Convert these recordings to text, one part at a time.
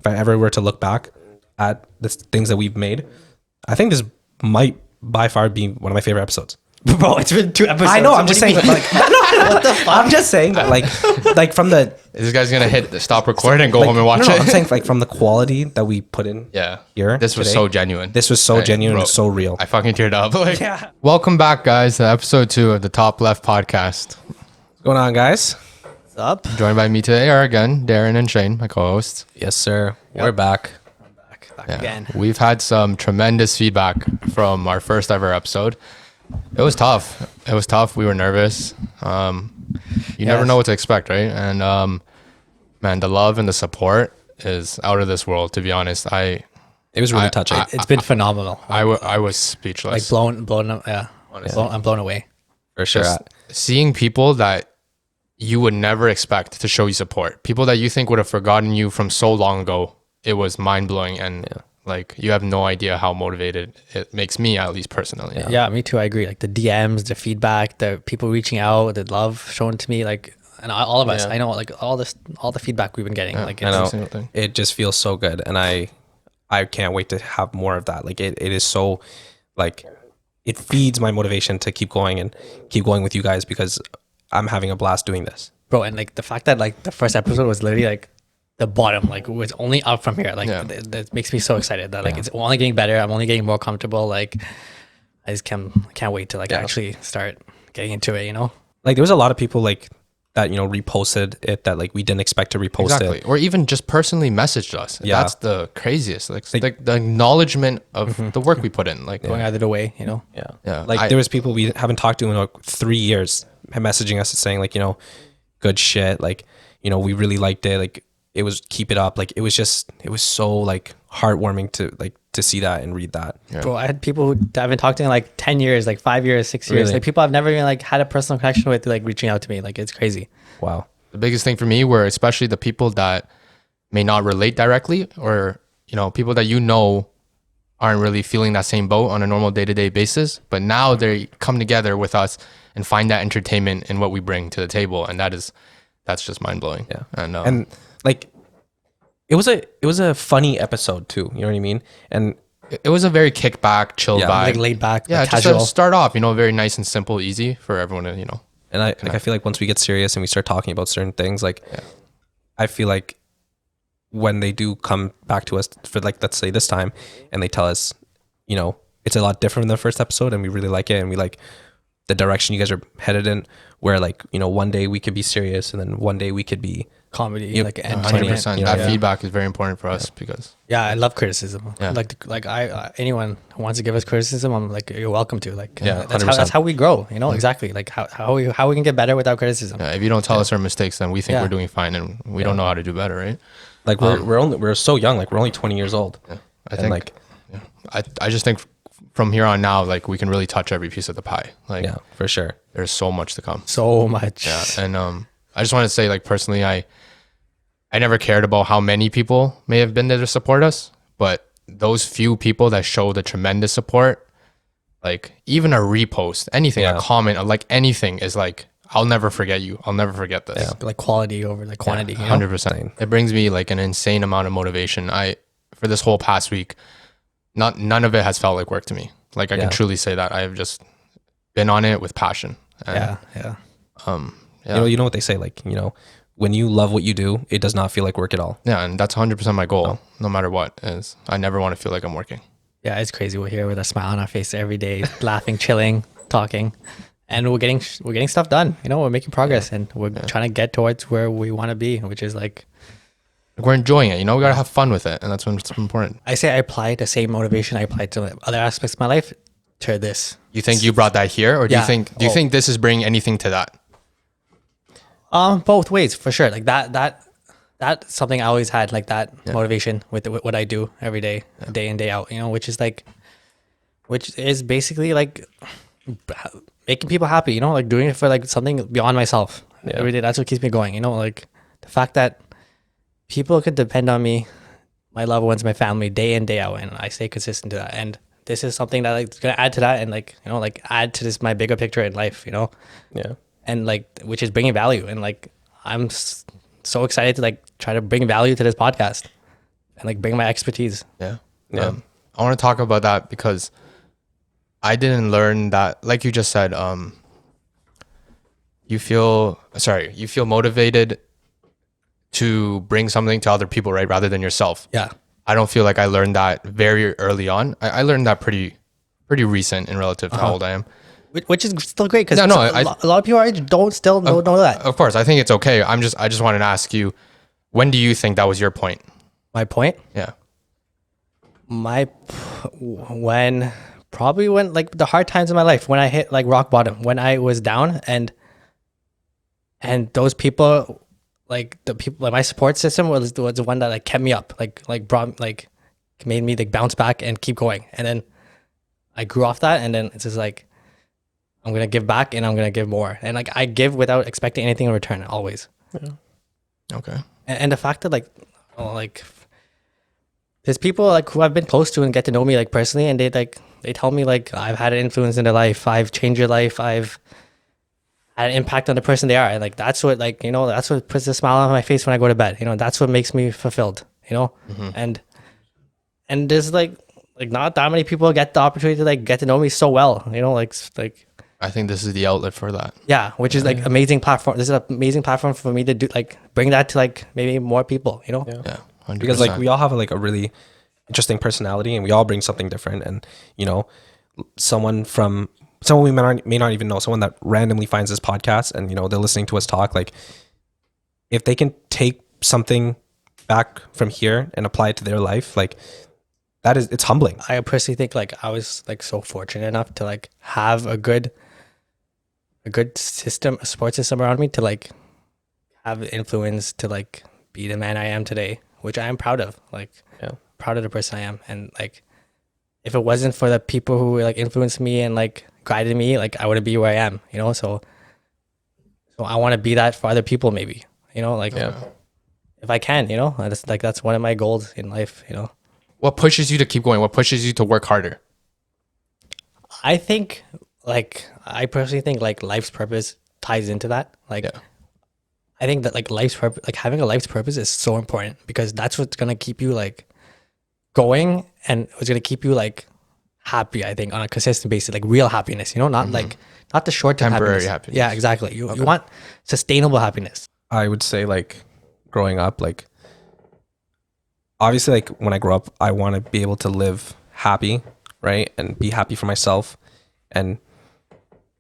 if I ever were to look back at the things that we've made, I think this might by far be one of my favorite episodes. Bro, it's been 2 episodes. I know. I'm just saying. Like, What the fuck? I'm just saying that, like from the This guy's gonna hit the stop recording and go home and watch no, it. I'm saying like from the quality that we put in. Yeah. Here. This was today, so genuine. This was so genuine bro, and so real. I fucking teared up. Like, Yeah. Welcome back, guys, to episode 2 of the Top Left podcast. What's going on, guys? What's up? Joined by me today are again Darren and Shane, my co-hosts. Yes, sir. We're back. Back Yeah. again. We've had some tremendous feedback from our first ever episode. It was tough. We were nervous. You never know what to expect, right? And man, the love and the support is out of this world. To be honest, It was really touching. It's been phenomenal. I was speechless. Like blown up. Yeah. I'm blown away. For sure. Just seeing people that you would never expect to show you support, people that you think would have forgotten you from so long ago. It was mind blowing, and like you have no idea how motivated it makes me, at least personally. Yeah, me too. I agree. Like the DMs, the feedback, the people reaching out, the love shown to me, like, and all of us. I know, like all the feedback we've been getting. Like, I know. single thing. It just feels so good, and I can't wait to have more of that. Like it is so, like, it feeds my motivation to keep going and keep going with you guys because I'm having a blast doing this. bro, and like the fact that like the first episode was literally like the bottom, like it was only up from here. Like that makes me so excited that like it's only getting better. I'm only getting more comfortable. Like I just can't wait to like actually start getting into it. You know, Like there was a lot of people like that, reposted it that like we didn't expect to repost it. Or even just personally messaged us. Yeah. That's the craziest. Like the acknowledgement of the work we put in. Like going out of the way. You know, yeah. Like there was people we haven't talked to in like 3 years messaging us and saying like, good shit. Like, we really liked it. Like it was keep it up. Like it was so like heartwarming to see that and read that. Yeah. bro. I had people who I've been talking to in like 10 years, like 5 years, 6 years. Really? Like people I've never even like had a personal connection with, like reaching out to me. Like it's crazy. Wow. The biggest thing for me were especially the people that may not relate directly, or people that aren't really feeling that same boat on a normal day-to-day basis, but now they come together with us and find that entertainment in what we bring to the table, and that's just mind-blowing. Yeah. And like it was a funny episode too, you know what I mean? And it was a very kickback, chill vibe. Like laid back, Yeah, like just casual. to start off, very nice and simple, easy for everyone to, And I feel like once we get serious and we start talking about certain things, like I feel like when they do come back to us for like, let's say this time, and they tell us, it's a lot different than the first episode and we really like it and we like the direction you guys are headed in, where like, one day we could be serious and then one day we could be comedy, like and 100%. That feedback is very important for us because I love criticism. Yeah. Like I anyone who wants to give us criticism, I'm like, you're welcome to. Like Yeah, that's how we grow. Exactly. Like how we can get better without criticism. if you don't tell us our mistakes, then we think we're doing fine and we don't know how to do better, right? like we're so young, like we're only 20 years old. I think I just think from here on now, like we can really touch every piece of the pie. Like For sure. there's so much to come. So much. Yeah. And I just want to say, like, personally, I never cared about how many people may have been there to support us, but those few people that show the tremendous support, like even a repost, anything, a comment, like anything is like, I'll never forget you. I'll never forget this. Yeah. Like quality over like quantity. 100%. It brings me like an insane amount of motivation. For this whole past week, none of it has felt like work to me. Like I can truly say that I have just been on it with passion. And, Yeah. You know what they say, like, when you love what you do, it does not feel like work at all. Yeah, and that's 100% my goal, no matter what. Is I never want to feel like I'm working. Yeah, it's crazy. We're here with a smile on our face every day, laughing, chilling, talking, and we're getting stuff done. We're making progress, and we're trying to get towards where we want to be, which is like we're enjoying it. We gotta have fun with it, and that's what's important. I say I apply the same motivation I applied to other aspects of my life to this. You think you brought that here, or do you think this is bringing anything to that? Both ways for sure. Like that's something I always had, like that motivation with what I do every day, day in, day out, which is basically like making people happy, like doing it for like something beyond myself every day. That's what keeps me going, like the fact that people could depend on me, my loved ones, my family, day in, day out, and I stay consistent to that. And this is something that like is gonna add to that, and like add to this my bigger picture in life, Yeah. and like which is bringing value. And like I'm so excited to like try to bring value to this podcast and like bring my expertise. Yeah. Yeah. I want to talk about that because I didn't learn that, like you just said, you feel motivated to bring something to other people, right? Rather than yourself. Yeah. I don't feel like I learned that very early on. I learned that pretty recent in relative to how old I am. Which is still great because No, a lot of people our age don't still know that. Of course, I think it's okay. I just wanted to ask you, when do you think that was your point? My point? Yeah. When like the hard times in my life, when I hit like rock bottom, when I was down, and those people, like the people, like my support system was the one that like kept me up, like brought, like made me like bounce back and keep going. And then I grew off that, and then it's just like, I'm gonna give back and I'm gonna give more, and like I give without expecting anything in return always. Yeah. Okay. And the fact that like there's people like who I've been close to and get to know me like personally, and they tell me like I've had an influence in their life, I've changed your life, I've had an impact on the person they are, and like that's what, like, you know, that's what puts a smile on my face when I go to bed. You know, that's what makes me fulfilled. You know, and there's like not that many people get the opportunity to like get to know me so well. You know, like I think this is the outlet for that. yeah, which is like amazing platform. This is an amazing platform for me to do, like bring that to like maybe more people. You know, Yeah. 100%. Because like we all have like a really interesting personality, and we all bring something different. And you know, someone we may not even know, someone that randomly finds this podcast, and you know, they're listening to us talk, like if they can take something back from here and apply it to their life, like it's humbling. I personally think like I was like so fortunate enough to like have a good system, a support system around me to like have influence to like be the man I am today, which I am proud of. Like, Yeah. proud of the person I am. And like, if it wasn't for the people who like influenced me and like guided me, like I wouldn't be where I am, you know? So I want to be that for other people, maybe, you know, like if I can, you know, that's one of my goals in life, you know? What pushes you to keep going? What pushes you to work harder? I think I personally think like life's purpose ties into that. Like, I think that like life's purpose, like having a life's purpose is so important, because that's what's going to keep you like going, and what's going to keep you like happy, I think, on a consistent basis, like real happiness, you know, not like, not the short-term Temporary happiness. Yeah, exactly. You want sustainable happiness. I would say like growing up, like obviously like when I grow up, I want to be able to live happy, right? And be happy for myself. And,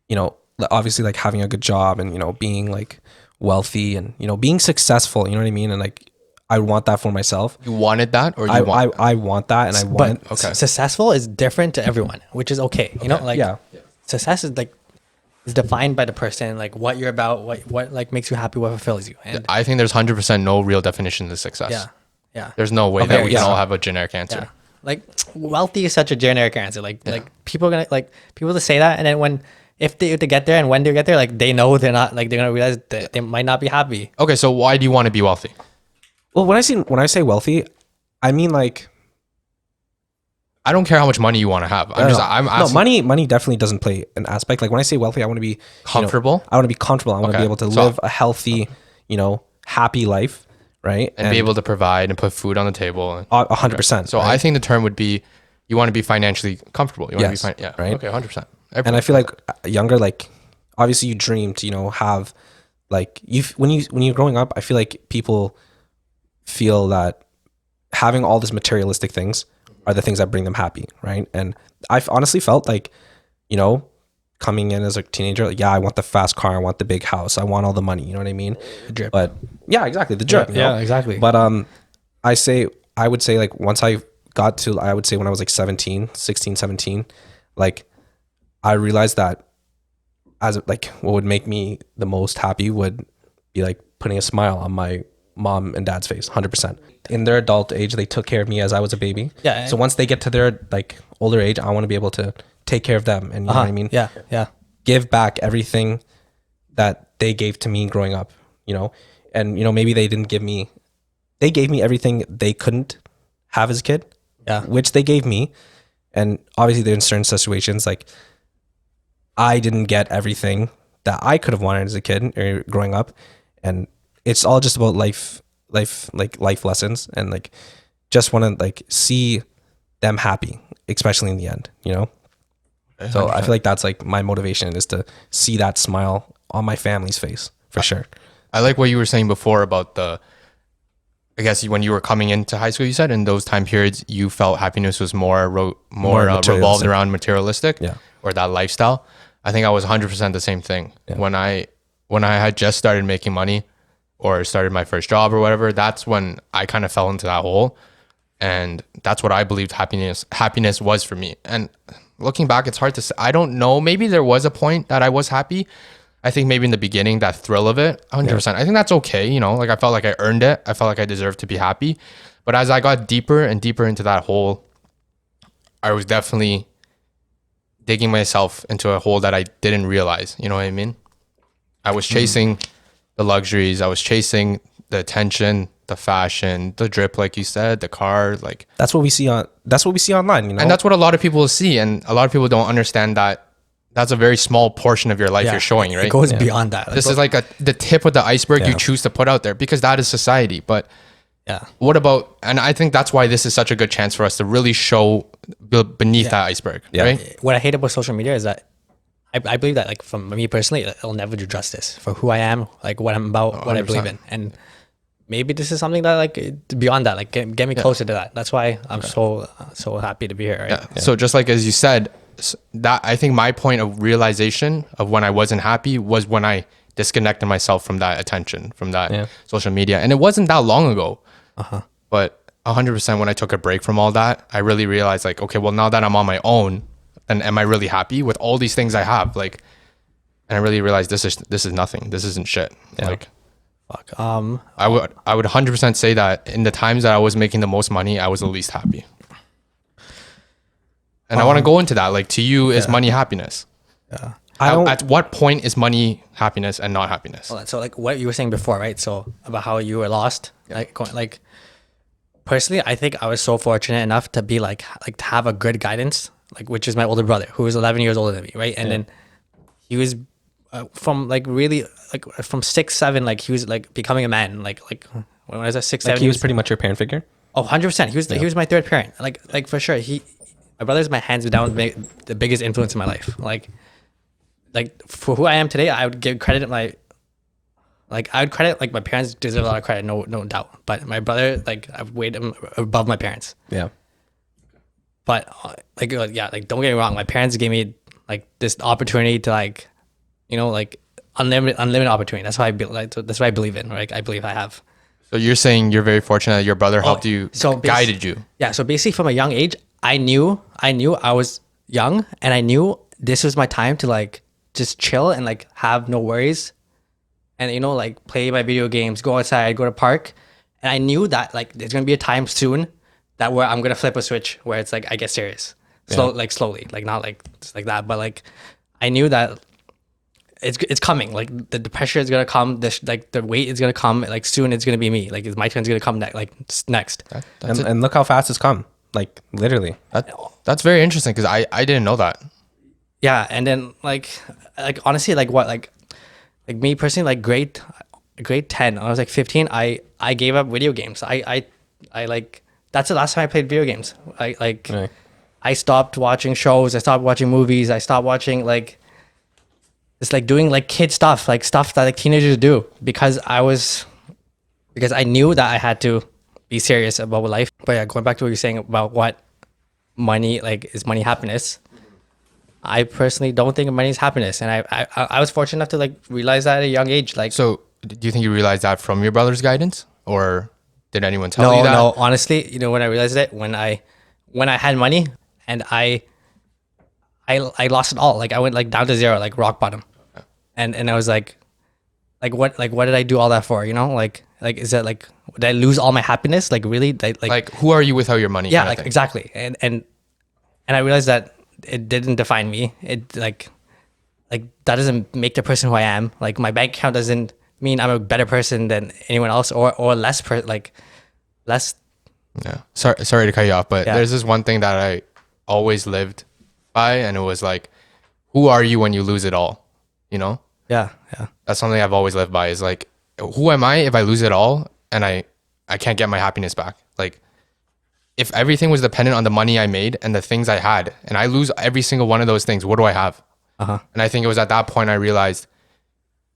you know, obviously like having a good job and, you know, being like wealthy and, you know, being successful, you know what I mean? And like, I want that for myself. You wanted that, or I want that, and I want But successful is different to everyone, which is okay. You know, like yeah. success is like, is defined by the person, like what you're about, what like makes you happy, what fulfills you. And I think there's 100% no real definition to success. yeah. There's no way Okay, that we can yeah. all have a generic answer. Yeah. Like wealthy is such a generic answer. Like people are gonna like people to say that, and then if they get there and when they get there, like they know they're not, like they're gonna realize that they might not be happy. Okay, so why do you want to be wealthy? Well, when I say wealthy, I mean like I don't care how much money you want to have. I'm asking, money definitely doesn't play an aspect. Like when I say wealthy, I want to be comfortable. You know, I want to be comfortable. I want to be able to So- live a healthy, you know, happy life, right? and be able to provide and put food on the table. 100%. So I think the term would be, you want to be financially comfortable. You want Yes, to be yeah. right. Okay, 100%. And I feel like younger, like obviously you dream to, you know, have like when you're growing up, I feel like people feel that having all these materialistic things are the things that bring them happy, right? And I've honestly felt like, you know, coming in as a teenager, like, yeah, I want the fast car, I want the big house, I want all the money, you know what I mean? The drip. But yeah, exactly, the drip. you know? exactly. But I would say like once I got to, I would say when I was like 16, 17, like I realized that as like what would make me the most happy would be like putting a smile on my mom and dad's face. 100%. In their adult age, they took care of me as I was a baby. Yeah. So once they get to their like older age, I want to be able to take care of them, and you know what I mean? Yeah. Give back everything that they gave to me growing up, you know? And you know, maybe they gave me everything they couldn't have as a kid. Yeah. Which they gave me. And obviously they're in certain situations, like I didn't get everything that I could have wanted as a kid or growing up. And it's all just about life lessons. And like, just want to like see them happy, especially in the end, you know? So I feel like that's like my motivation is to see that smile on my family's face for sure. I like what you were saying before about I guess when you were coming into high school, you said in those time periods, you felt happiness was more revolved around materialistic or that lifestyle. I think I was 100% the same thing. Yeah. When I had just started making money or started my first job or whatever, that's when I kind of fell into that hole. And that's what I believed happiness was for me. And looking back, it's hard to say. I don't know. Maybe there was a point that I was happy. I think maybe in the beginning, that thrill of it, 100%. Yeah. I think that's okay. You know, like I felt like I earned it. I felt like I deserved to be happy. But as I got deeper and deeper into that hole, I was definitely digging myself into a hole that I didn't realize. You know what I mean? I was chasing the luxuries. I was chasing the attention, the fashion, the drip, like you said, the car, like that's what we see online, you know? And that's what a lot of people see. And a lot of people don't understand that that's a very small portion of your life you're showing, right? It goes beyond that. This is like the tip of the iceberg you choose to put out there because that is society. But what about, and I think that's why this is such a good chance for us to really show beneath that iceberg, right? What I hate about social media is that I believe that, like, from me personally, it'll never do justice for who I am, like what I'm about, what 100%. I believe in. And maybe this is something that, like, beyond that, like, get me closer to that. That's why I'm so happy to be here, right? Yeah. So just like as you said, that I think my point of realization of when I wasn't happy was when I disconnected myself from that attention, from that social media. And it wasn't that long ago. But 100% when I took a break from all that, I really realized, like, okay, well, now that I'm on my own, and am I really happy with all these things I have? Like, and I really realized this is nothing. This isn't shit. Like, fuck. I would 100% say that in the times that I was making the most money, I was the least happy. And I want to go into that. Like, to you, is money happiness? Yeah. At what point is money happiness and not happiness? So like what you were saying before, right? So about how you were lost, like personally, I think I was so fortunate enough to be like to have a good guidance, like, which is my older brother, who is 11 years older than me, right? And then he was from like really like from 6, 7, like he was like becoming a man, like when I was at 6, 7, he was pretty much your parent figure. Oh, 100%. He was my third parent, like for sure. My brother's my hands down the biggest influence in my life, like for who I am today. I would give credit my parents deserve a lot of credit, no doubt. But my brother, like, I've weighed him above my parents. Yeah. But like don't get me wrong. My parents gave me like this opportunity to like, you know, like unlimited opportunity. That's why that's what I believe in. Right? I believe I have. So you're saying you're very fortunate that your brother helped you, guided you. Yeah. So basically, from a young age, I knew I was young, and I knew this was my time to like just chill and like have no worries. And, you know, like play my video games, go outside, go to park. And I knew that like there's going to be a time soon that where I'm going to flip a switch where it's like I get serious. Slowly, like not like just like that. But like I knew that it's coming. Like the pressure is going to come. The weight is going to come. Like soon it's going to be me. Like my turn's going to come next. And look how fast it's come. Like literally. That's very interesting because I didn't know that. Yeah. And then like honestly, like what, like me personally, like grade 10, I was like 15, I gave up video games. I like, that's the last time I played video games. I stopped watching shows, I stopped watching movies, I stopped watching like it's like doing like kid stuff, like stuff that like teenagers do, because I knew that I had to be serious about life. But yeah, going back to what you're saying about what money, like, is money happiness? I personally don't think money is happiness, and I was fortunate enough to like realize that at a young age. Like, so do you think you realized that from your brother's guidance, or did anyone tell you that? No, honestly, you know, when I realized it, when I had money and I lost it all. Like I went like down to zero, like rock bottom, and I was like what did I do all that for? You know, like is that like, did I lose all my happiness? Like really, like who are you without your money? Yeah, like exactly, and I realized that it didn't define me. It like that doesn't make the person who I am. Like my bank account doesn't mean I'm a better person than anyone else, or less less. Yeah. Sorry to cut you off, but there's this one thing that I always lived by, and it was like, who are you when you lose it all? You know? Yeah. That's something I've always lived by, is like, who am I if I lose it all and I can't get my happiness back? Like, if everything was dependent on the money I made and the things I had, and I lose every single one of those things, what do I have? And I think it was at that point I realized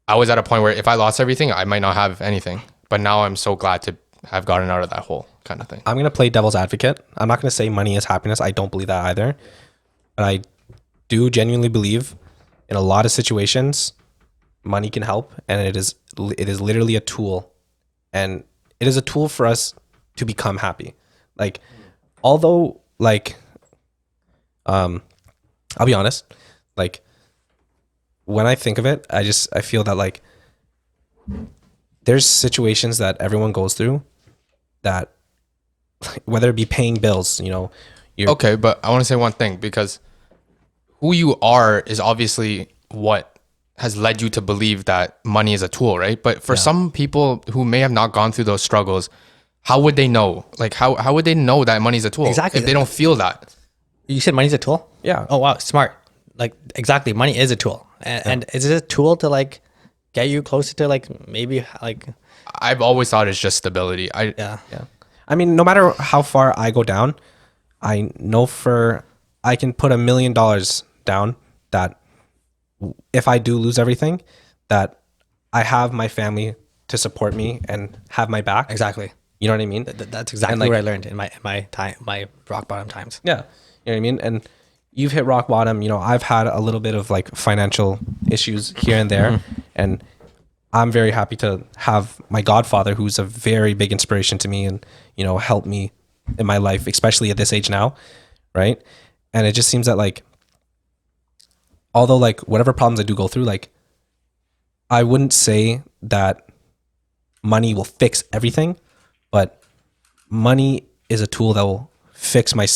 I was at a point where if I lost everything, I might not have anything. But now I'm so glad to have gotten out of that hole kind of thing. I'm going to play devil's advocate. I'm not going to say money is happiness. I don't believe that either. But I do genuinely believe in a lot of situations, money can help. And it is literally a tool. And it is a tool for us to become happy. Like, although, like, I'll be honest, like, when I think of it, I feel that, like, there's situations that everyone goes through that, whether it be paying bills, you know, Okay, but I want to say one thing, because who you are is obviously what has led you to believe that money is a tool, right? But for some people who may have not gone through those struggles, how would they know? Like, how would they know that money is a tool Exactly. if they don't feel that? You said money's a tool? Yeah. Oh, wow. Smart. Like, exactly. Money is a tool. And is it a tool to, like, get you closer to, like, maybe, like... I've always thought it's just stability. Yeah. I mean, no matter how far I go down, I know I can put $1 million down that if I do lose everything, that I have my family to support me and have my back. Exactly. You know what I mean? That's exactly like, what I learned in my time, my rock bottom times. Yeah. You know what I mean? And you've hit rock bottom. You know, I've had a little bit of, like, financial issues here and there. And I'm very happy to have my godfather, who's a very big inspiration to me and, you know, help me in my life, especially at this age now. Right. And it just seems that, like, although, like, whatever problems I do go through, like, I wouldn't say that money will fix everything, but money is a tool that will fix my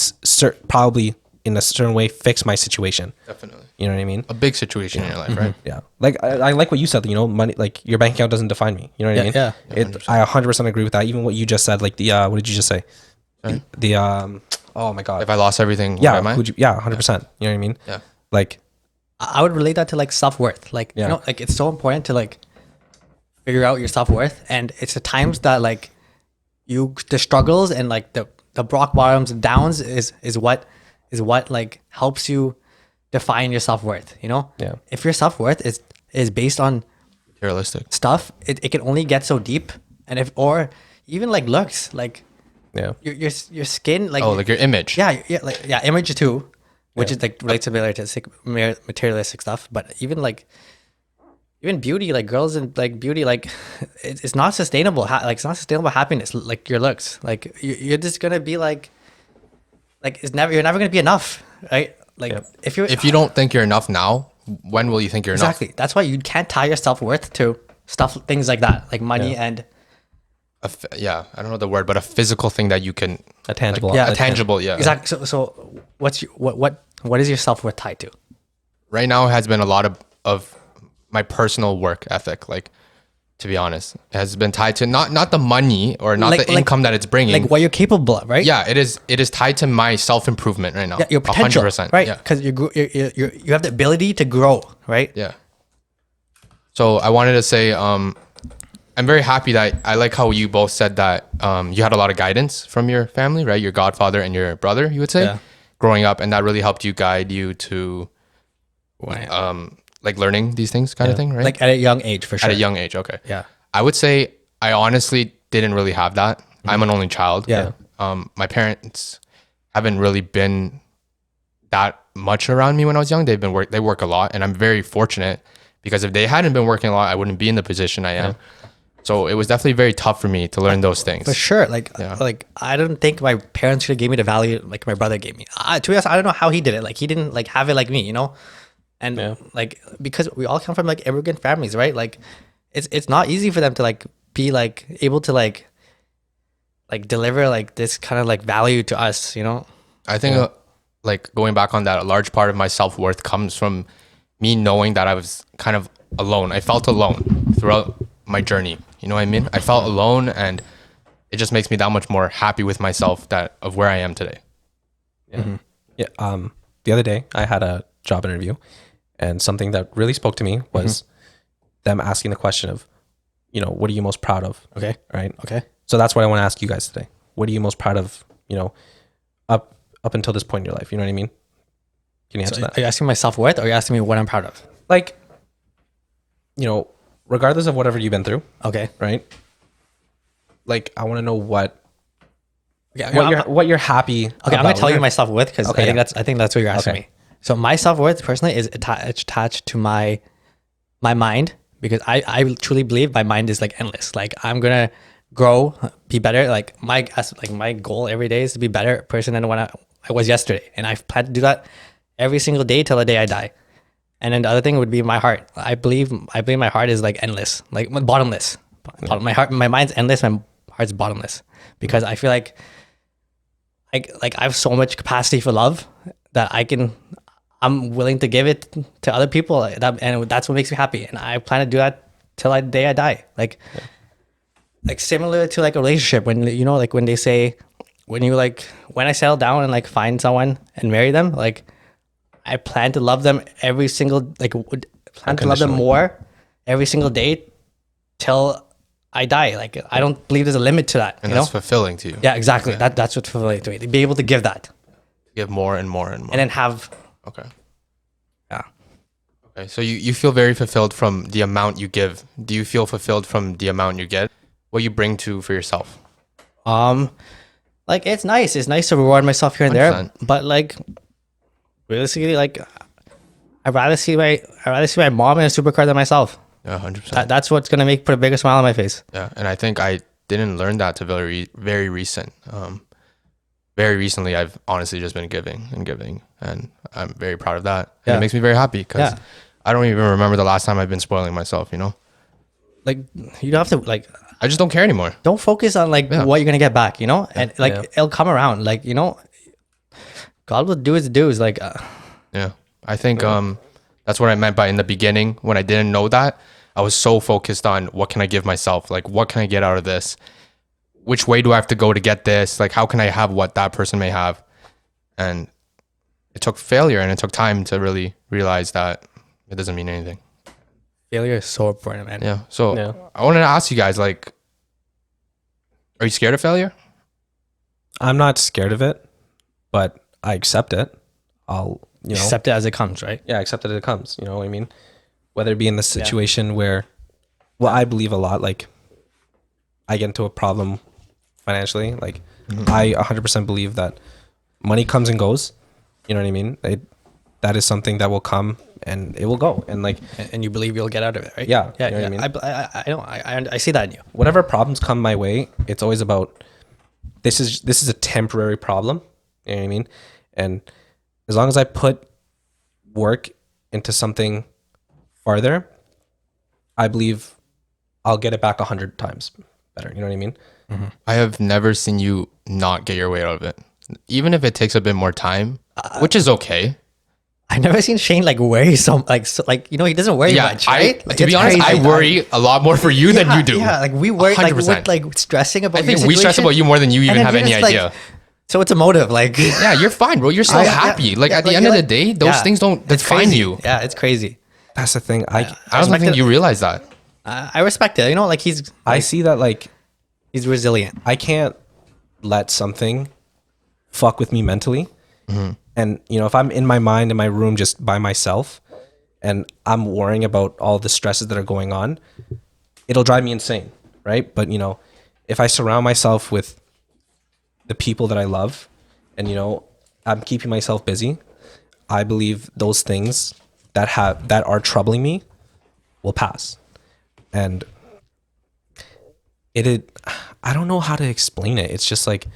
probably in a certain way fix my situation. Definitely. You know what I mean? A big situation in your life, right? Yeah. Like, I like what you said, you know, money, like, your bank account doesn't define me. You know what I mean? Yeah. I 100% agree with that. Even what you just said, like, what did you just say? Right. Oh my God. If I lost everything, yeah. what am I? 100%. You know what I mean? Yeah. Like, I would relate that to, like, self-worth. Like, you know, like, it's so important to, like, figure out your self-worth. And it's the times that, like, the struggles and, like, the rock bottoms and downs is what like helps you define your self-worth, you know? Yeah. If your self-worth is based on Materialistic stuff, it can only get so deep. And or even, like, looks, like, yeah. your skin, like, like your image. Image too, which is, like, relates to materialistic stuff. But even beauty, like, girls and, like, beauty, like, it's not sustainable. It's not sustainable happiness. Like, your looks, like, you're just gonna be like you're never gonna be enough, right? Like, if you don't think you're enough now, when will you think you're exactly enough? That's why you can't tie your self-worth to things like that, like money and I don't know the word, but a physical thing that you can, A tangible. a tangible, exactly. So what is your self-worth tied to? Right now has been a lot of my personal work ethic, like, to be honest, it has been tied to not the money or not the income that it's bringing, like what you're capable of, right? Yeah, it is tied to my self-improvement right now. Yeah, your potential, 100%, right? Yeah, because you have the ability to grow, right? Yeah. So I wanted to say, I'm very happy that I like how you both said that you had a lot of guidance from your family, right? Your godfather and your brother, you would say, growing up, and that really helped you guide you to, like, learning these things kind of thing, right? Like, at a young age, for sure. At a young age, okay. Yeah. I would say I honestly didn't really have that. I'm an only child. Yeah. My parents haven't really been that much around me when I was young. They work a lot, and I'm very fortunate because if they hadn't been working a lot, I wouldn't be in the position I am. So it was definitely very tough for me to learn those things. For sure. Like, I don't think my parents could have gave me the value like my brother gave me. To be honest, I don't know how he did it. Like, he didn't, like, have it like me, you know? And like, because we all come from, like, immigrant families, right? Like, it's not easy for them to, like, be, like, able to, like deliver, like, this kind of, like, value to us, you know? I think like, going back on that, a large part of my self-worth comes from me knowing that I was kind of alone. I felt alone throughout my journey. You know what I mean? I felt alone, and it just makes me that much more happy with myself of where I am today. Yeah. The other day I had a job interview, and something that really spoke to me was them asking the question of, you know, what are you most proud of? Okay. Right. Okay. So that's what I want to ask you guys today. What are you most proud of, you know, up until this point in your life? You know what I mean? Can you answer So that? are you asking my self-worth, or are you asking me what I'm proud of? Like, you know, regardless of whatever you've been through, Okay. right? Like, I want to know Okay, what you're happy. okay, I'm gonna about. tell you my self-worth because Okay, I think that's what you're asking Okay. me. So my self-worth personally is attached to my mind, because I truly believe my mind is like endless. Like I'm gonna grow, be better. Like my goal every day is to be a better person than when I was yesterday, and I plan to do that every single day till the day I die. And then the other thing would be my heart. I believe my heart is like endless, like bottomless. My mind's endless. My heart's bottomless, because I feel like I have so much capacity for love that I'm willing to give it to other people. And that's what makes me happy. And I plan to do that till the day I die. Like similar to like a relationship, when like when they say, when I settle down and like find someone and marry them, like I plan to love them every single plan to love them more every single day till I die. Like I don't believe there's a limit to that. And you know? that's fulfilling to you. Yeah, exactly. That's what's fulfilling to me. To be able to give that Give more and more and more. and then have Okay. yeah. Okay. So you feel very fulfilled from the amount you give. Do you feel fulfilled from the amount you get? What you bring to for yourself? Like it's nice. It's nice to reward myself here and there, 100%. but like realistically, like I'd rather see my mom in a supercar than myself. Yeah, 100%. That's what's gonna put a bigger smile on my face. Yeah, and I think I didn't learn that to very recent. Very recently, I've honestly just been giving, and I'm very proud of that. And Yeah. it makes me very happy because Yeah. I don't even remember the last time I've been spoiling myself. You know, Like you don't have to like I just don't care anymore. don't focus on like Yeah. what you're gonna get back, and like Yeah. it'll come around. Like God will do his dues. Like Yeah, I think that's what I meant by in the beginning when I didn't know that. I was so focused on what can I give myself, like what can I get out of this, which way do I have to go to get this, like how can I have what that person may have, and it took failure and it took time to really realize that it doesn't mean anything. failure is so important, man. Yeah. So Yeah. I wanted to ask you guys, like, are you scared of failure? I'm not scared of it, but I accept it. I'll, Accept it as it comes, right? yeah, accept it as it comes. You know what I mean? Whether it be in the situation where, well, I believe a lot, like I get into a problem financially. Like I 100% believe that money comes and goes. You know what I mean? That is something that will come and it will go. And like, And you believe you'll get out of it, right? Yeah, yeah. you know what I mean? I see that in you. whatever problems come my way, it's always about, this is a temporary problem. You know what I mean? And as long as I put work into something farther, I believe I'll get it back 100 times better. You know what I mean? I have never seen you not get your way out of it, even if it takes a bit more time, which is okay. I never seen Shane like worry he doesn't worry much, right? To be honest, I worry a lot more for you than you do. Yeah, like we worry, like we're 100%. like stressing about. I think your we stress situation, about you more than you even and then have you're any just, like, idea. so it's a motive, like Yeah, you're fine, bro. You're still happy. Like at the end of the day, those things don't it's define crazy. you. Yeah, it's crazy. That's the thing. I don't respect think it. you realize that. I respect it. Like I see that like he's resilient. I can't let something fuck with me mentally. And if I'm in my mind in my room just by myself and I'm worrying about all the stresses that are going on, it'll drive me insane, right? But if I surround myself with the people that I love and I'm keeping myself busy, I believe those things that are troubling me will pass. And I don't know how to explain it. It's just like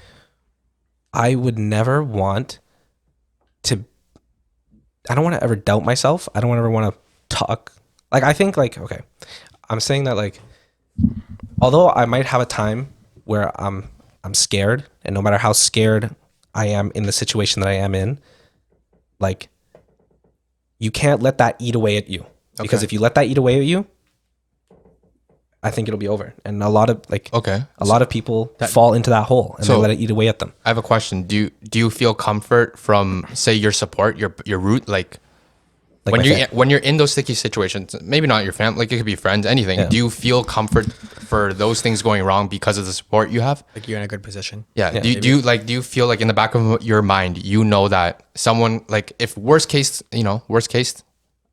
I would never want to, I don't want to ever doubt myself. I don't ever want to talk. Like, I think like, okay, I'm saying that like, although I might have a time where I'm scared, and no matter how scared I am in the situation that I am in, like, you can't let that eat away at you. Because Okay. if you let that eat away at you, I think it'll be over. And a lot of people fall into that hole and they let it eat away at them. I have a question. Do you feel comfort from, say, your support, your root, like Like when you're in those sticky situations, maybe not your family, like it could be friends, anything. Yeah. Do you feel comfort for those things going wrong because of the support you have? Like you're in a good position. Yeah. Do you feel like in the back of your mind, you know that someone, like if worst case,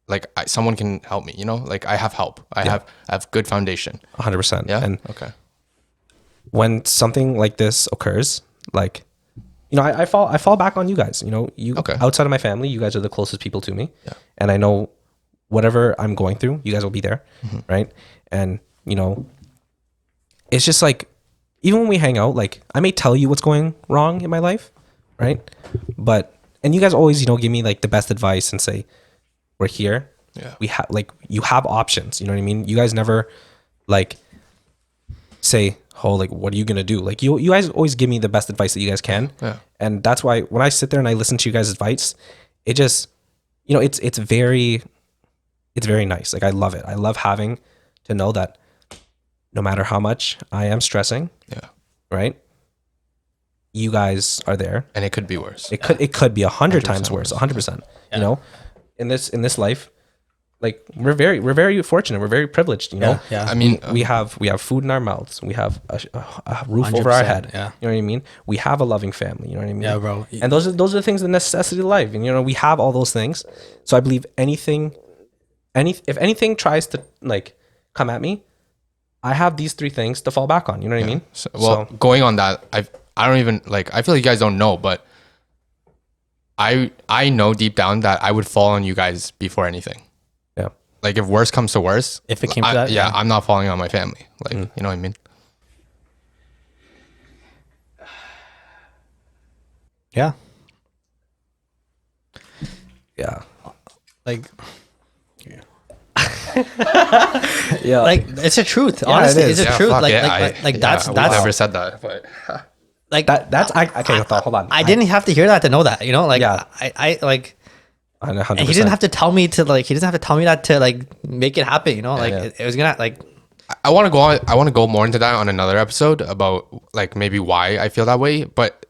like someone can help me, like I have help. I have good foundation. 100%. Yeah. And okay. when something like this occurs, like, I fall back on you guys. Outside of my family, you guys are the closest people to me. Yeah. And I know whatever I'm going through, you guys will be there. Mm-hmm. Right. And, it's just like, even when we hang out, like I may tell you what's going wrong in my life. Right. And you guys always, give me like the best advice and say, we're here. Yeah. We have like, you have options. You know what I mean? You guys never like say, oh, like, what are you going to do? Like you guys always give me the best advice that you guys can. Yeah. And that's why when I sit there and I listen to you guys' advice, it just, it's very nice. Like I love it. I love having to know that no matter how much I am stressing, right? You guys are there. And it could be worse. It could be 100 times worse, 100%. Yeah. In this life, like we're very fortunate. We're very privileged, Yeah. I mean, we have food in our mouths. We have a roof over our head. Yeah. You know what I mean? We have a loving family. You know what I mean? Yeah, bro. And those are the things, the necessity of life. And we have all those things. So I believe if anything tries to like come at me, I have these 3 things to fall back on. You know what I mean? So, going on that, I don't even like. I feel like you guys don't know, but I know deep down that I would fall on you guys before anything. Yeah. Like if worse comes to worse, If it came to that, I'm not falling on my family. Like you know what I mean? Yeah. Yeah. Like, Yeah. like it's the truth. Honestly, it is. it's the truth. That's I never said that, but like that's okay. Hold on. I didn't have to hear that to know that. Like Yeah. I like. I know 100%. And he didn't have to tell me to like. He doesn't have to tell me that to like make it happen. Like it was gonna like. I want to go on. I want to go more into that on another episode about like maybe why I feel that way. But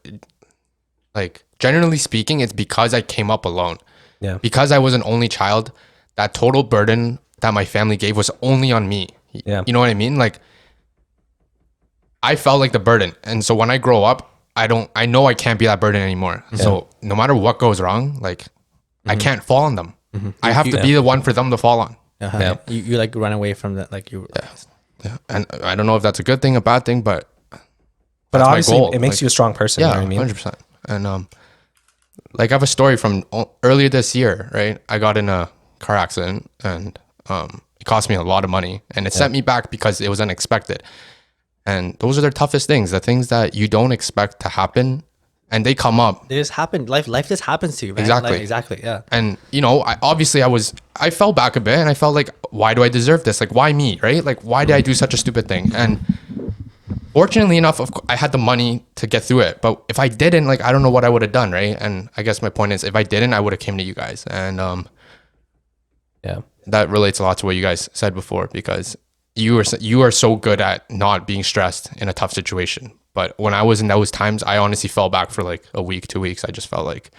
like generally speaking, it's because I came up alone. Yeah. Because I was an only child, that total burden that my family gave was only on me. Yeah. You know what I mean? Like I felt like the burden. And so when I grow up, I know I can't be that burden anymore. Yeah. So no matter what goes wrong, like I can't fall on them. I have to be the one for them to fall on. Yeah. You like run away from that. Like you. Yeah. And I don't know if that's a good thing, a bad thing, but obviously my goal. It makes you a strong person. Yeah, you know what I mean? 100%. And like I have a story from earlier this year, right? I got in a car accident and it cost me a lot of money and it set me back because it was unexpected. And those are the toughest things, the things that you don't expect to happen and they come up. They just happen. Life just happens to you, man. Exactly. Like, exactly. Yeah. And I fell back a bit and I felt like, why do I deserve this? Like, why me, right? Like, why did I do such a stupid thing? And fortunately enough, I had the money to get through it. But if I didn't, like, I don't know what I would have done, right? And I guess my point is, if I didn't, I would have came to you guys. And that relates a lot to what you guys said before, because you are so good at not being stressed in a tough situation. But when I was in those times, I honestly fell back for like a week, 2 weeks. I just felt like,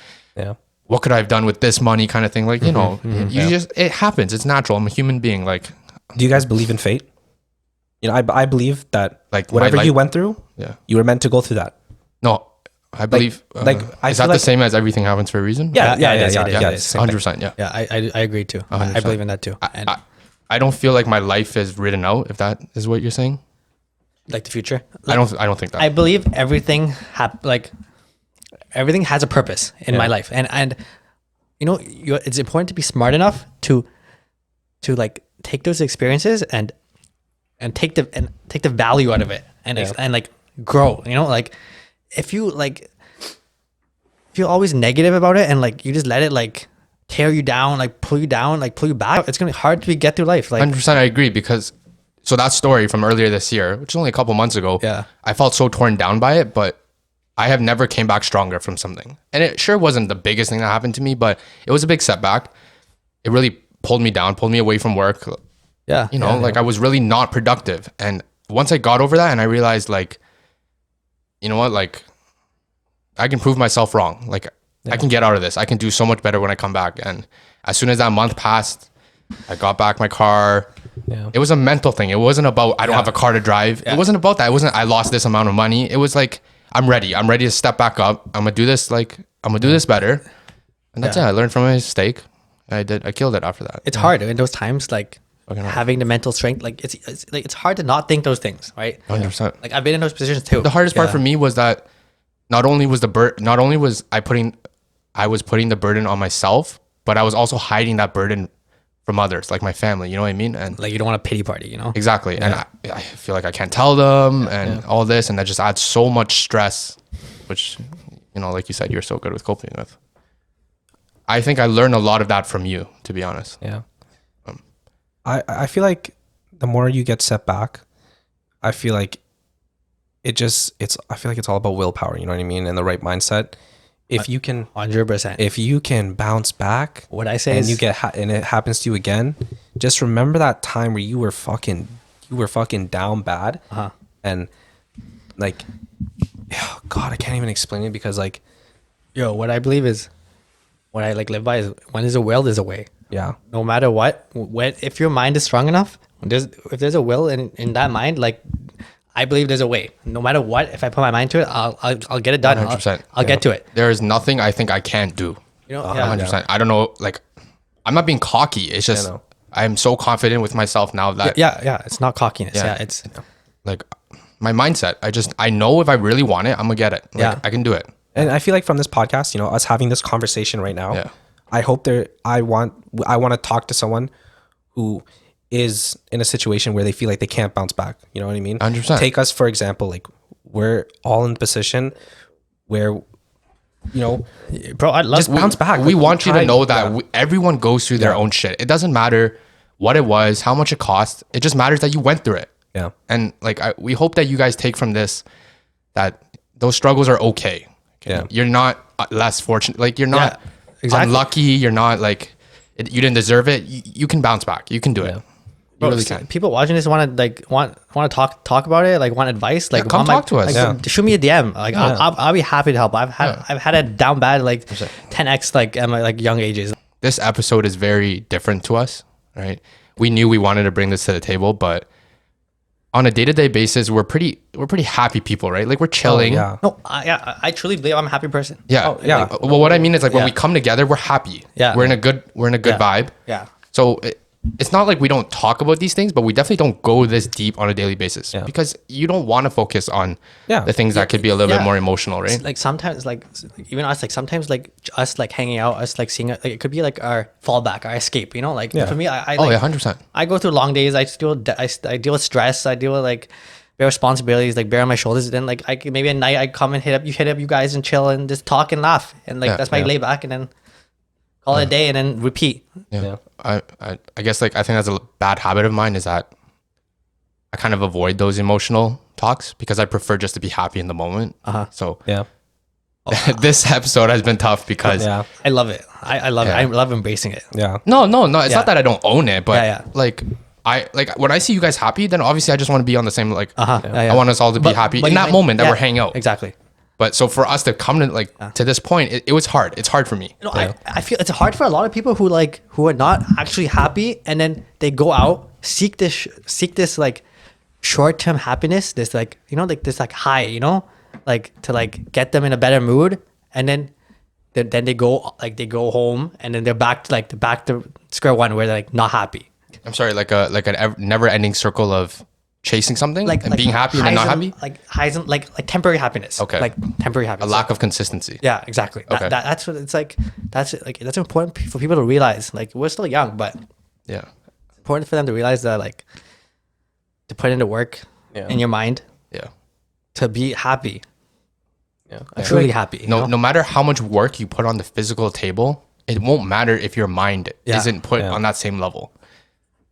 what could I have done with this money kind of thing? Like, it happens. It's natural. I'm a human being. Like, do you guys believe in fate? I believe that like whatever you went through, you were meant to go through that. No, I believe is that the same as everything happens for a reason? Yeah, it is. 100%. Yeah. Yeah, I agree too. 100%. I believe in that too. I don't feel like my life is written out, if that is what you're saying. Like the future. I don't think that. I believe everything everything has a purpose in my life, and it's important to be smart enough to like take those experiences and take the value out of it and like grow. Like if you're always negative about it and like you just let it like tear you down, like pull you down, like pull you back, it's gonna be hard to get through life. Like 100%, I agree, because so that story from earlier this year, which is only a couple months ago, I felt so torn down by it, but I have never came back stronger from something. And it sure wasn't the biggest thing that happened to me, but it was a big setback. It really pulled me down, pulled me away from work. I was really not productive. And once I got over that and I realized, like, you know what, like I can prove myself wrong. Like I can get out of this. I can do so much better when I come back. And as soon as that month passed, I got back my car. Yeah. It was a mental thing. It wasn't about I don't have a car to drive. It wasn't about that. It wasn't I lost this amount of money. It was like I'm ready. I'm ready to step back up. I'm gonna do this better. And that's it. I learned from my mistake. I killed it after that. It's hard in those times, like having the mental strength. Like it's hard to not think those things, right? 100%. Like I've been in those positions too. The hardest part for me was that not only was I was putting the burden on myself, but I was also hiding that burden from others, like my family. You know what I mean? And like you don't want a pity party, you know? exactly. And I feel like I can't tell them and all this, and that just adds so much stress, which, like you said, you're so good with coping with. I think I learned a lot of that from you, to be honest. Yeah. I feel like the more you get set back, I feel like it's all about willpower, you know what I mean? And the right mindset. If you can 100%. If you can bounce back, what I say and is, you get and it happens to you again, just remember that time where you were fucking down bad. And like, oh God, I can't even explain it because like, what I believe is, what I like live by is, when there's a will, there's a way. Yeah. No matter what, if your mind is strong enough, if there's a will in that mind, like I believe there's a way. No matter what, if I put my mind to it, I'll get it done. 100%. I'll get to it. There is nothing I think I can't do. 100%. I don't know. Like, I'm not being cocky. It's just I'm so confident with myself now that It's not cockiness. It's like my mindset. I know if I really want it, I'm gonna get it. Like, I can do it. And I feel like from this podcast, us having this conversation right now, I hope I want to talk to someone who is in a situation where they feel like they can't bounce back. You know what I mean? 100%. Take us, for example, like we're all in the position where, bro, I love just bounce back. We want you to know that everyone goes through their own shit. It doesn't matter what it was, how much it cost. It just matters that you went through it. Yeah. And like, we hope that you guys take from this that those struggles are okay. Yeah. You're not less fortunate. Like, you're not unlucky. You're not like, you didn't deserve it. You can bounce back. You can do it. You really can. People watching this want to talk about it, like want advice, like come talk to us. Like, shoot me a DM. Like I'll be happy to help. I've had it down bad, like 10x, like at my like young ages. This episode is very different to us, right? We knew we wanted to bring this to the table, but on a day-to-day basis, we're pretty happy people, right? Like, we're chilling. No, I truly believe I'm a happy person. Like, well, what I mean is, like, when we come together, we're happy. We're in a good vibe. So it's not like we don't talk about these things, but we definitely don't go this deep on a daily basis because you don't want to focus on the things that could be a little bit more emotional, right? Like sometimes, like even us, like sometimes, like us, like hanging out, us like seeing it, like it could be like our fallback, our escape. Like for me, I 100%. I go through long days. I deal with stress. I deal with like bear responsibilities, like bear on my shoulders. Then like maybe at night I come and hit up you guys and chill and just talk and laugh and like that's my lay back and then call it a day and then repeat. I guess like I think that's a bad habit of mine is that I kind of avoid those emotional talks because I prefer just to be happy in the moment. So this episode has been tough because I love it. I love it. I love embracing it. No. It's not that I don't own it, but like I like when I see you guys happy, then obviously I just want to be on the same like I want us all to be happy in that moment that we're hanging out. Exactly. But so for us to come to like to this point, it was hard. It's hard for me. I feel it's hard for a lot of people who are not actually happy, and then they go out seek this like short-term happiness, this like like this like high, like to like get them in a better mood, and then they go home, and then they're back to square one where they're like not happy. I'm sorry, like a never-ending circle of chasing something and being happy and then not happy, like highs and like temporary happiness. Okay, like temporary happiness. A lack of consistency. Yeah, exactly. Okay. That's what it's like. That's important for people to realize. Like we're still young, but it's important for them to realize that like to put into work in your mind. To be happy. Truly happy. No matter how much work you put on the physical table, it won't matter if your mind isn't put on that same level.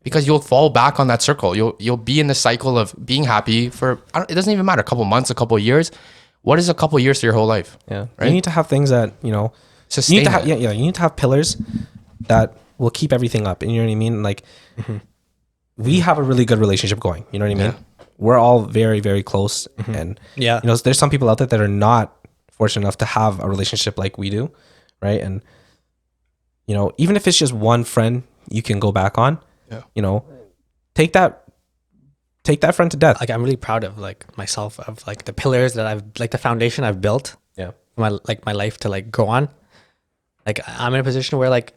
Because you'll fall back on that circle. You'll be in the cycle of being happy for it doesn't even matter, a couple months, a couple of years. What is a couple of years to your whole life? Right? You need to have things that sustain. You need to have, you need to have pillars that will keep everything up. And you know what I mean? Like we have a really good relationship going. You know what I mean? We're all very, very close, and there's some people out there that are not fortunate enough to have a relationship like we do, right? And even if it's just one friend you can go back on, take that friend to death. Like I'm really proud of like myself, of like the pillars that I've, like the foundation I've built. Yeah. My life to like go on. Like I'm in a position where like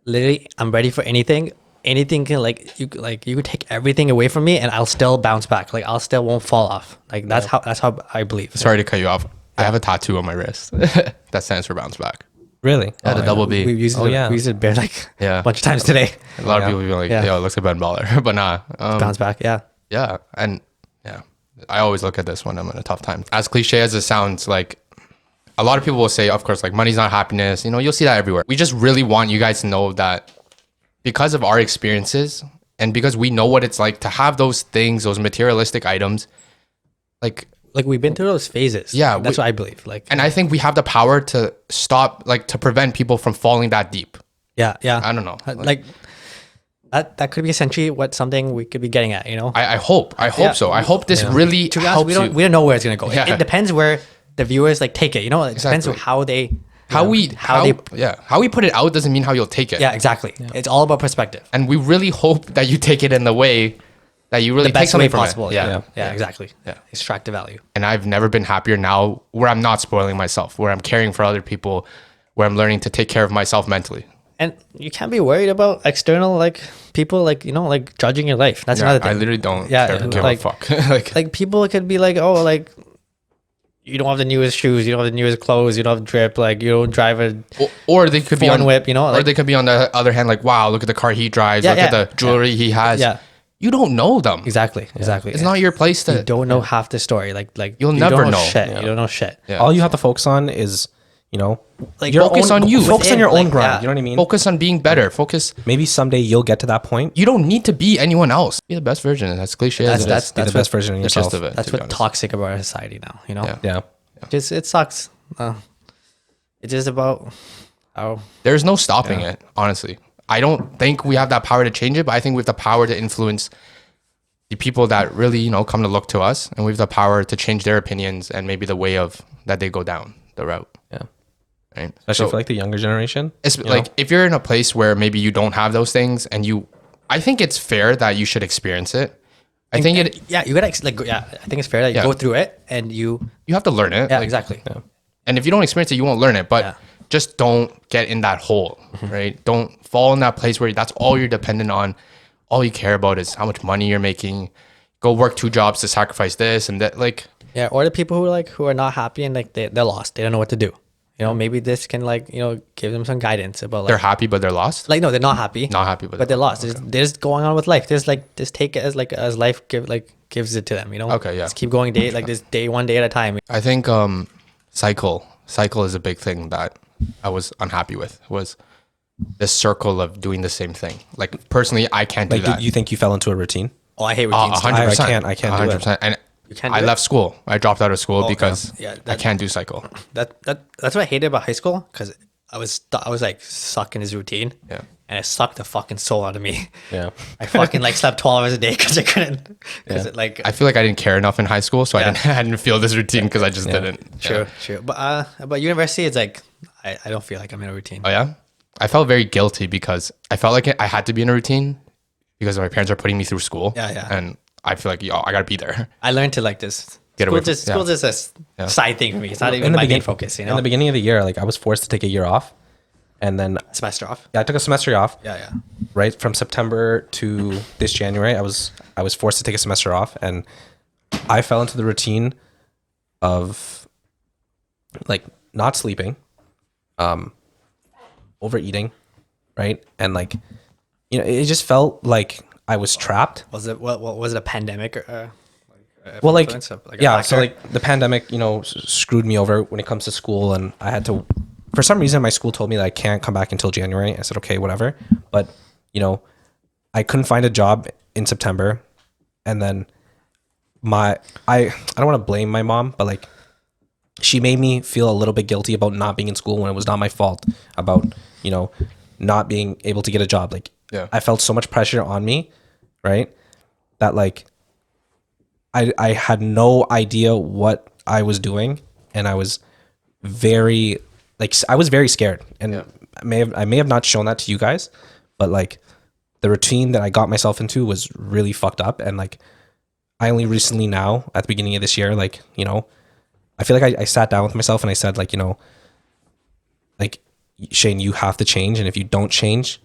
literally I'm ready for anything. Anything can you could take everything away from me and I'll still bounce back. Like I'll still won't fall off. Like that's how I believe. Sorry to cut you off. I have a tattoo on my wrist that stands for bounce back. Really? Yeah, the double B. We used it. We used it bare like a bunch of times today. A lot of people be like, yo, it looks like Ben Baller. But nah. Bounce back, yeah. Yeah. And yeah, I always look at this when I'm in a tough time. As cliche as it sounds, like a lot of people will say, of course, like money's not happiness. You'll see that everywhere. We just really want you guys to know that because of our experiences and because we know what it's like to have those things, those materialistic items, like we've been through those phases. Yeah. That's what I believe. And I think we have the power to stop, to prevent people from falling that deep. Yeah. Yeah. I don't know. Like that could be essentially what something we could be getting at, I hope so. I hope this really to be honest, helps we don't know where it's going to go. Yeah. It depends where the viewers take it, it depends on how they how we put it out doesn't mean how you'll take it. Yeah, exactly. Yeah. It's all about perspective. And we really hope that you take it in the way that you really the best take something way from possible. it. Yeah, exactly. Yeah. Extract the value. And I've never been happier now where I'm not spoiling myself, where I'm caring for other people, where I'm learning to take care of myself mentally. And you can't be worried about external people judging your life. That's another thing. I literally don't give a fuck. like people could be like, oh, like you don't have the newest shoes, you don't have the newest clothes, you don't have drip, like you don't drive a or they could be on whip, or they could be on the other hand like, wow, look at the car he drives, look at the jewelry he has. Yeah. You don't know them. Exactly. It's not your place to. You don't know half the story. Like you'll never know. Shit. You don't know shit. Yeah. All you have to focus on is, focus on you. Focus on your own grind. You know what I mean? Focus on being better. Focus. Maybe someday you'll get to that point. You don't need to be anyone else. Be the best version. That's cliche. That's the best version of yourself. Of it, that's what's toxic about our society now. Yeah. Just it sucks. It's just about how there's no stopping it. Honestly, I don't think we have that power to change it, but I think we have the power to influence the people that really, come to look to us, and we have the power to change their opinions and maybe the way of that they go down the route. Yeah. Right. Especially for the younger generation. It's if you're in a place where maybe you don't have those things and I think it's fair that you should experience it. I think you gotta I think it's fair that you go through it and you have to learn it. Yeah, exactly. Yeah. And if you don't experience it, you won't learn it, but just don't get in that hole, right? Don't fall in that place where that's all you're dependent on. All you care about is how much money you're making. Go work 2 jobs to sacrifice this and that. Or the people who are not happy and they're lost. They don't know what to do. Maybe this can give them some guidance about they're happy but they're lost. No, they're not happy. Not happy but they're lost. Okay. They're just going on with life. There's just take it as life gives it to them. Okay, yeah. Just keep going this day one day at a time. I think cycle is a big thing that I was unhappy with. Was this circle of doing the same thing. Personally, I can't do that. Do you think you fell into a routine? Oh, I hate routines. 100%. I can't 100%. Do it. And I left school. I dropped out of school because I can't do cycle. That's what I hated about high school, because I was stuck in his routine. Yeah. And it sucked the fucking soul out of me. Yeah. I fucking slept 12 hours a day because I couldn't. I feel like I didn't care enough in high school, so I didn't feel this routine because I just didn't. True. But university, it's I don't feel like I'm in a routine. Oh yeah? I felt very guilty because I felt like I had to be in a routine because my parents are putting me through school. Yeah. And I feel like, I gotta be there. I learned to this. School's just a side thing for me. It's not even my main focus. In the beginning of the year, I was forced to take a year off, and then semester off. Yeah, I took a semester off. Yeah. Right from September to this January, I was forced to take a semester off, and I fell into the routine of not sleeping, overeating, right, and it just felt like I was trapped. Was it what was it, a pandemic or? Well, so the pandemic, screwed me over when it comes to school, and I had to. For some reason, my school told me that I can't come back until January. I said, okay, whatever. But I couldn't find a job in September, and then I don't want to blame my mom, but she made me feel a little bit guilty about not being in school when it was not my fault, about not being able to get a job. I felt so much pressure on me, right, that I had no idea what I was doing, and I was very like I was very scared, and I may have not shown that to you guys, but like the routine that I got myself into was really fucked up. And like I only recently now at the beginning of this year, like, you know, I feel like I sat down with myself and I said, like, you know, like, Shane, you have to change, and if you don't change,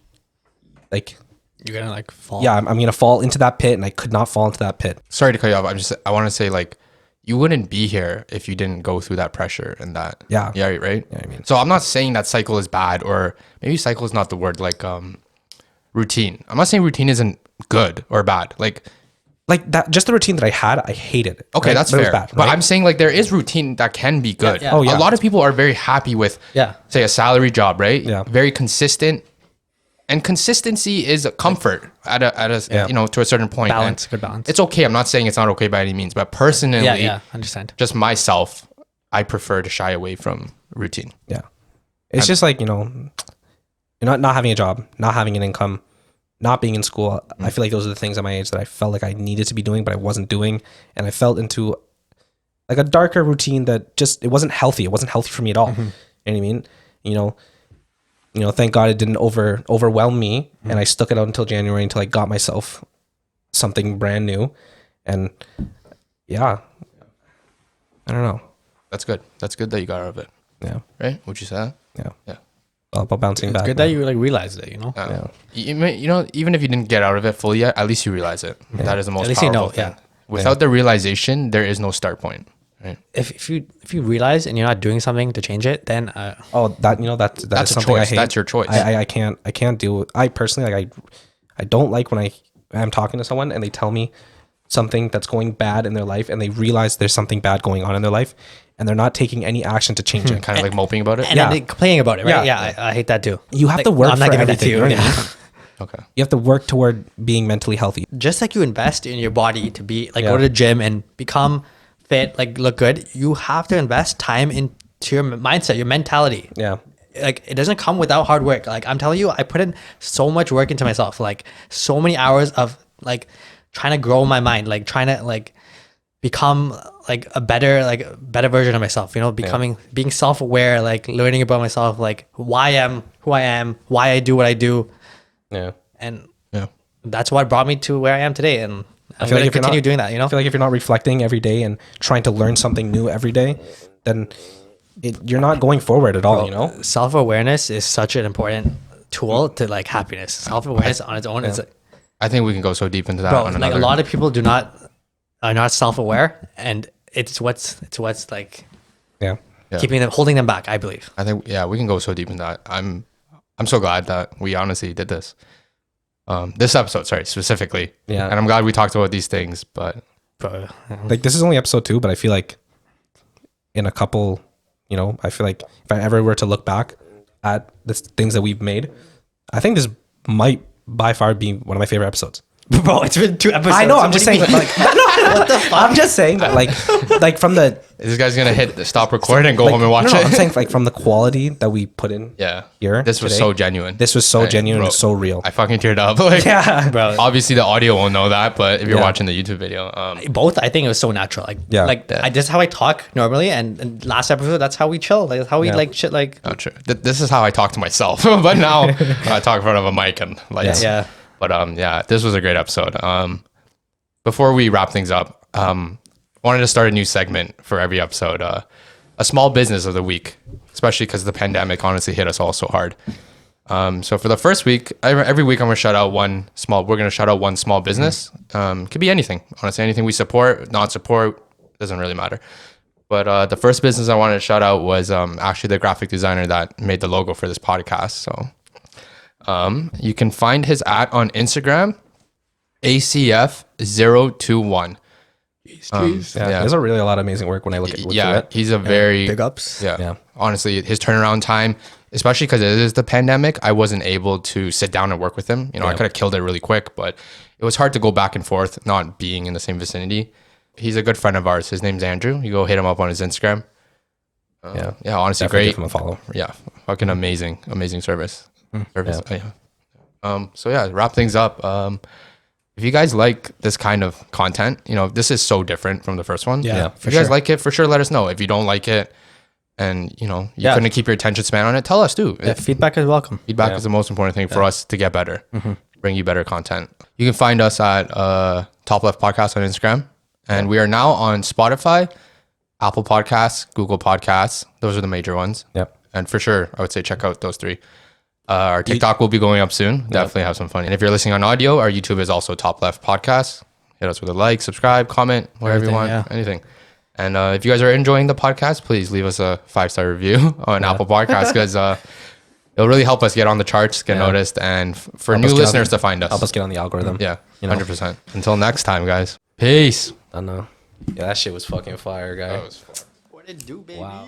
like, You're gonna like fall. yeah, I'm gonna fall into that pit, and I could not fall into that pit. Sorry to cut you off. I want to say, like, you wouldn't be here if you didn't go through that pressure and that. Yeah. Yeah. Right. Yeah, I mean, So I'm not saying that cycle is bad, or maybe cycle is not the word. Like, routine. I'm not saying routine isn't good or bad. Like that, just the routine that I had, I hated it. okay, right? that's But it was fair. bad, But right? I'm saying, like, there is routine that can be good. Yeah. Oh, yeah. A lot of people are very happy with, Yeah. say, a salary job, right? Yeah. Very consistent. And consistency is a comfort at a Yeah. you know, to a certain point. Balance, And good balance. It's okay. I'm not saying it's not okay by any means, but personally, Yeah. Understand. just myself, I prefer to shy away from routine. Yeah. It's just like, you know, you're not having a job, not having an income, not being in school. I feel like those are the things at my age that I felt like I needed to be doing, but I wasn't doing. And I felt into like a darker routine that just, it wasn't healthy. It wasn't healthy for me at all. You know what I mean? You know, thank God it didn't overwhelm me, and I stuck it out until January until I got myself something brand new. And yeah, I don't know. That's good. That's good that you got out of it. Yeah. Right? Would you say that? Yeah. Yeah. All about bouncing It's back. good that you like realized it. You know. Yeah. You know, even if you didn't get out of it fully yet, at least you realize it. That is the most At least you powerful know, thing. yeah. Without the realization, there is no start point. Right? If you realize and you're not doing something to change it, then Oh, that, you know, that is That's a something I choice. hate. That's your choice. I can't deal with. I personally, like, I don't like when I'm talking to someone and they tell me something that's going bad in their life, and they realize there's something bad going on in their life, and they're not taking any action to change it. Kind of like moping about it. and Yeah. then they complaining about it, right? Yeah. Yeah, I hate that too. You have Like, to work. I'm not for giving that to everything, you. know what I Yeah. mean? Okay. You have to work toward being mentally healthy. Just like you invest in your body to be like Yeah. go to the gym and become fit, like look good, you have to invest time into your mindset, your mentality. Yeah. Like it doesn't come without hard work. Like I'm telling you, I put in so much work into myself, like so many hours of like trying to grow my mind, like trying to like become like a better version of myself, you know, being self-aware, like learning about myself, like why I am who I am, why I do what I do. Yeah. And Yeah. that's what brought me to where I am today. And I'm feel going like to if you're continue not- doing that, you know? I feel like if you're not reflecting every day and trying to learn something new every day, then you're not going forward at all, you know? Self-awareness is such an important tool to like happiness. Self-awareness on its own is I think we can go so deep into that. bro, on like another. a lot of people are not self-aware, and it's what's like Yeah. Yeah. holding them back, I believe. I think we can go so deep in that. I'm so glad that we honestly did this. This episode, sorry, specifically. Yeah. And I'm glad we talked about these things, but Bro, Like, this is only episode 2, but I feel like in a couple, you know, I feel like if I ever were to look back at the things that we've made, I think this might by far be one of my favorite episodes. bro, it's been 2 episodes. I know. I'm What just do you saying, mean? like, what the fuck? I'm just saying that, like from the this guy's gonna hit the stop recording and go home and watch no, it. I'm saying like from the quality that we put in. yeah. Here This was today. so genuine. This was so Hey, genuine bro, and so real. I fucking teared up. Like, Yeah, bro, obviously the audio won't know that, but if you're Yeah. watching the YouTube video, both I think it was so natural. Like Yeah. this is how I talk normally, and last episode that's how we chill. Like that's how we Yeah. like shit. Like not true. This is how I talk to myself, but now I talk in front of a mic and lights. yeah. But yeah, this was a great episode. Before we wrap things up, wanted to start a new segment for every episode. A small business of the week, especially because the pandemic honestly hit us all so hard. So for the first week, every week I'm gonna shout out one small. We're gonna shout out one small business. Could be anything. Honestly, anything we support, not support, doesn't really matter. But the first business I wanted to shout out was actually the graphic designer that made the logo for this podcast. So you can find his on Instagram, ACF021. yeah. There's really a lot of amazing work when I look at Yeah, it. he's a very Big ups. Yeah. Honestly, his turnaround time, especially because it is the pandemic, I wasn't able to sit down and work with him. You know, I could have killed it really quick, but it was hard to go back and forth, not being in the same vicinity. He's a good friend of ours. His name's Andrew. You go hit him up on his Instagram. Yeah, honestly, Definitely great. give him a follow. Yeah, fucking amazing service. So yeah, wrap things up. If you guys like this kind of content, you know, this is so different from the first one. Yeah, If you guys like it, for sure, let us know. If you don't like it, and you know you Yeah. couldn't keep your attention span on it, tell us too. Feedback is welcome. Feedback Yeah. is the most important thing for us to get better, bring you better content. You can find us at Top Left Podcast on Instagram, and we are now on Spotify, Apple Podcasts, Google Podcasts. Those are the major ones. Yep. And for sure, I would say check out those 3. Our TikTok will be going up soon. Definitely have some fun. And if you're listening on audio, our YouTube is also Top Left Podcast. Hit us with a like, subscribe, comment, whatever you want, anything. And if you guys are enjoying the podcast, please leave us a 5-star review on Apple Podcasts, because it'll really help us get on the charts, get noticed, and for Help new us get listeners on to find us. Help us get on the algorithm. Yeah, You know? 100%. Until next time, guys. Peace. I know. Yeah, that shit was fucking fire, guy. What it do, baby? Wow.